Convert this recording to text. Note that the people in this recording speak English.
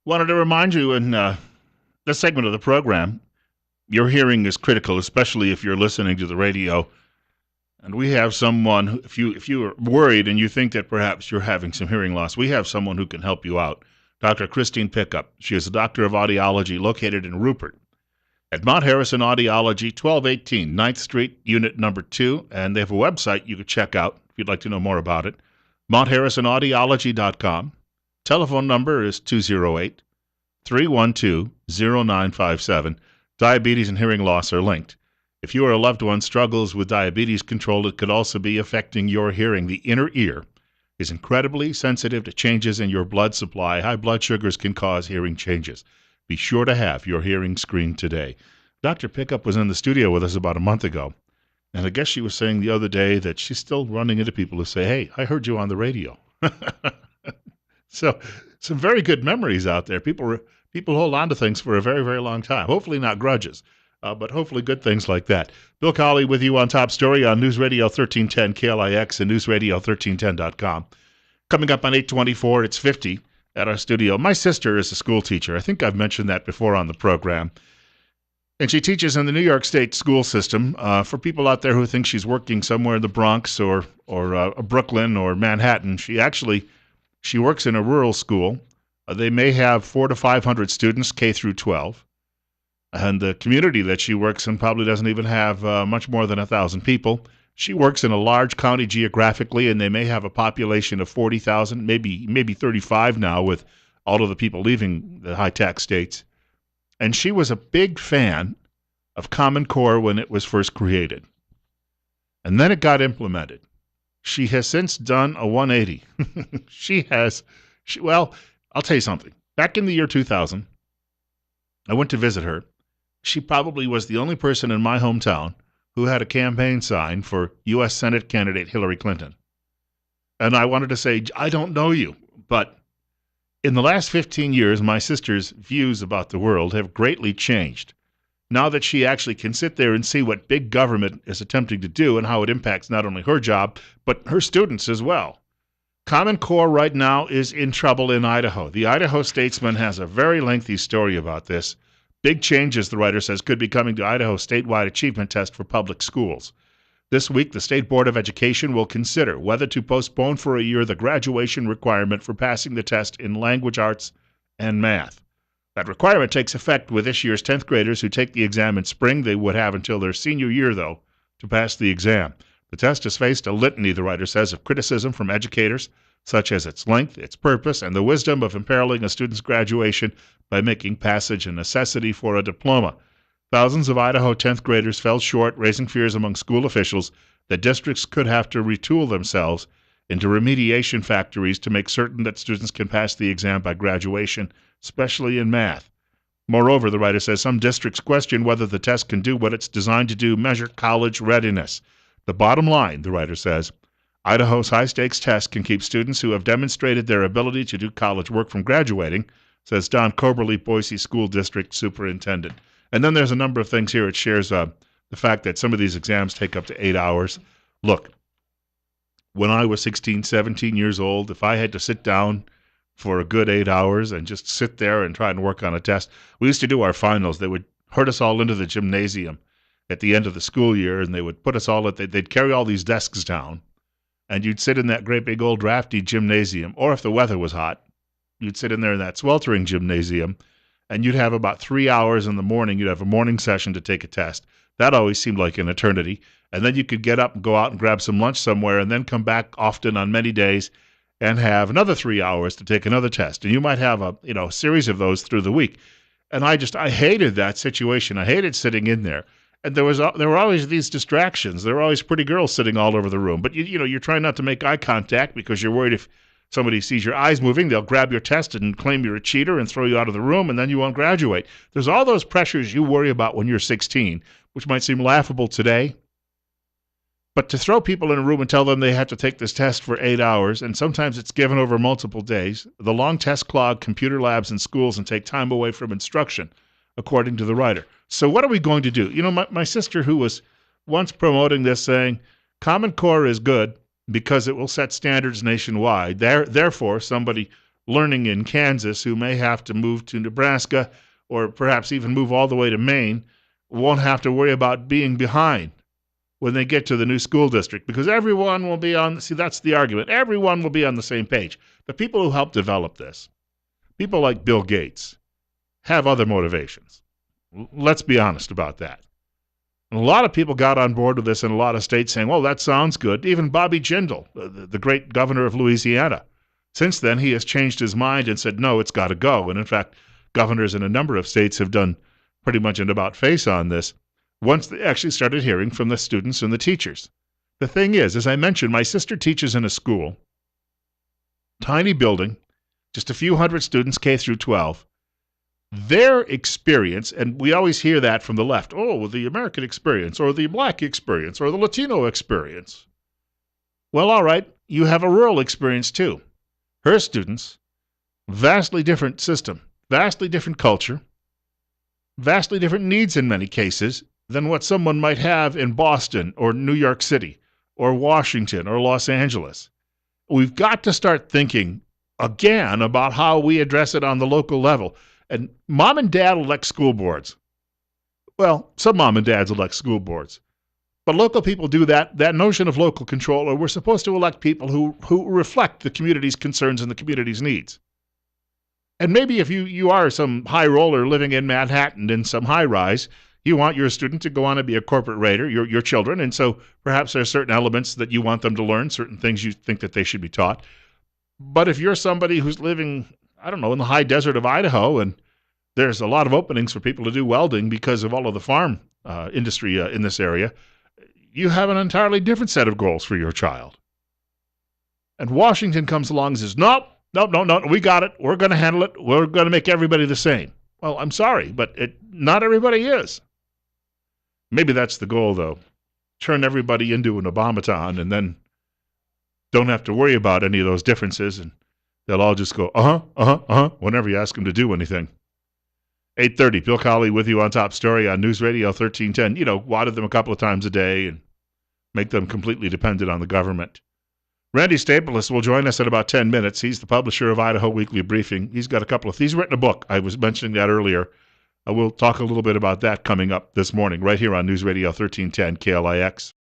Wanted to remind you in this segment of the program, your hearing is critical, especially if you're listening to the radio. And we have someone, if you are worried and you think that perhaps you're having some hearing loss, we have someone who can help you out. Dr. Christine Pickup. She is a doctor of audiology located in Rupert at Mount Harrison Audiology, 1218 9th Street, Unit number 2. And they have a website you could check out if you'd like to know more about it. MountHarrisonAudiology.com. Telephone number is 208 312 0957. Diabetes and hearing loss are linked. If you or a loved one struggles with diabetes control, it could also be affecting your hearing. The inner ear is incredibly sensitive to changes in your blood supply. High blood sugars can cause hearing changes. Be sure to have your hearing screened today. Dr. Pickup was in the studio with us about a month ago, and I guess she was saying the other day that she's still running into people who say, "Hey, I heard you on the radio." So some very good memories out there. People hold on to things for a very, very long time. Hopefully not grudges, but hopefully good things like that. Bill Colley with you on Top Story on News Radio 1310 KLIX and newsradio1310.com. Coming up on 824, it's 50 at our studio. My sister is a school teacher. I think I've mentioned that before on the program. And she teaches in the New York State school system. For people out there who think she's working somewhere in the Bronx or Brooklyn or Manhattan, she works in a rural school. They may have 400 to 500 students, K through 12. And the community that she works in probably doesn't even have much more than 1,000 people. She works in a large county geographically, and they may have a population of 40,000, maybe 35 now with all of the people leaving the high-tax states. And she was a big fan of Common Core when it was first created. And then it got implemented. She has since done a 180. Well, I'll tell you something. Back in the year 2000, I went to visit her. She probably was the only person in my hometown who had a campaign sign for U.S. Senate candidate Hillary Clinton. And I wanted to say, I don't know you, but in the last 15 years, my sister's views about the world have greatly changed. Now that she actually can sit there and see what big government is attempting to do and how it impacts not only her job, but her students as well. Common Core right now is in trouble in Idaho. The Idaho Statesman has a very lengthy story about this. Big changes, the writer says, could be coming to Idaho's statewide achievement test for public schools. This week, the State Board of Education will consider whether to postpone for a year the graduation requirement for passing the test in language arts and math. That requirement takes effect with this year's 10th graders who take the exam in spring. They would have until their senior year, though, to pass the exam. The test has faced a litany, the writer says, of criticism from educators, such as its length, its purpose, and the wisdom of imperiling a student's graduation by making passage a necessity for a diploma. Thousands of Idaho 10th graders fell short, raising fears among school officials that districts could have to retool themselves into remediation factories to make certain that students can pass the exam by graduation, especially in math. Moreover, the writer says some districts question whether the test can do what it's designed to do, measure college readiness. The bottom line, the writer says, Idaho's high-stakes test can keep students who have demonstrated their ability to do college work from graduating, says Don Coberly, Boise School District Superintendent. And then there's a number of things here. It shares the fact that some of these exams take up to 8 hours. Look, when I was 16, 17 years old, if I had to sit down for a good 8 hours and just sit there and try and work on a test, we used to do our finals. They would herd us all into the gymnasium at the end of the school year, and they would put us all they'd carry all these desks down, and you'd sit in that great big old drafty gymnasium, or if the weather was hot, you'd sit in there in that sweltering gymnasium, and you'd have about 3 hours in the morning. You'd have a morning session to take a test. That always seemed like an eternity. And then you could get up and go out and grab some lunch somewhere and then come back often on many days and have another 3 hours to take another test. And you might have a series of those through the week. And I hated that situation. I hated sitting in there. And there were always these distractions. There were always pretty girls sitting all over the room. But you're trying not to make eye contact because you're worried if somebody sees your eyes moving, they'll grab your test and claim you're a cheater and throw you out of the room, and then you won't graduate. There's all those pressures you worry about when you're 16, which might seem laughable today. But to throw people in a room and tell them they have to take this test for 8 hours, and sometimes it's given over multiple days, the long tests clog computer labs in schools and take time away from instruction, according to the writer. So what are we going to do? My sister, who was once promoting this, saying, Common Core is good because it will set standards nationwide. Therefore, somebody learning in Kansas who may have to move to Nebraska or perhaps even move all the way to Maine won't have to worry about being behind when they get to the new school district, because everyone will be on, see, that's the argument. Everyone will be on the same page. The people who helped develop this, people like Bill Gates, have other motivations. Let's be honest about that. And a lot of people got on board with this in a lot of states saying, well, that sounds good. Even Bobby Jindal, the great governor of Louisiana. Since then, he has changed his mind and said, no, it's got to go. And in fact, governors in a number of states have done pretty much an about-face on this once they actually started hearing from the students and the teachers. The thing is, as I mentioned, my sister teaches in a school, tiny building, just a few hundred students, K through 12. Their experience, and we always hear that from the left, oh, the American experience, or the black experience, or the Latino experience. Well, all right, you have a rural experience too. Her students, vastly different system, vastly different culture, vastly different needs in many cases than what someone might have in Boston or New York City or Washington or Los Angeles. We've got to start thinking again about how we address it on the local level. And mom and dad elect school boards. Well, some mom and dads elect school boards. But local people do that notion of local control, or we're supposed to elect people who reflect the community's concerns and the community's needs. And maybe if you are some high roller living in Manhattan in some high rise, you want your student to go on and be a corporate raider, your children, and so perhaps there are certain elements that you want them to learn, certain things you think that they should be taught. But if you're somebody who's living, I don't know, in the high desert of Idaho, and there's a lot of openings for people to do welding because of all of the farm industry in this area, you have an entirely different set of goals for your child. And Washington comes along and says, no, we got it. We're going to handle it. We're going to make everybody the same. Well, I'm sorry, but not everybody is. Maybe that's the goal, though. Turn everybody into an Obamaton and then don't have to worry about any of those differences, and they'll all just go, whenever you ask them to do anything. 8:30, Bill Colley with you on Top Story on News Radio 1310. You know, water them a couple of times a day and make them completely dependent on the government. Randy Staples will join us in about 10 minutes. He's the publisher of Idaho Weekly Briefing. He's written a book. I was mentioning that earlier. We'll talk a little bit about that coming up this morning right here on News Radio 1310 KLIX.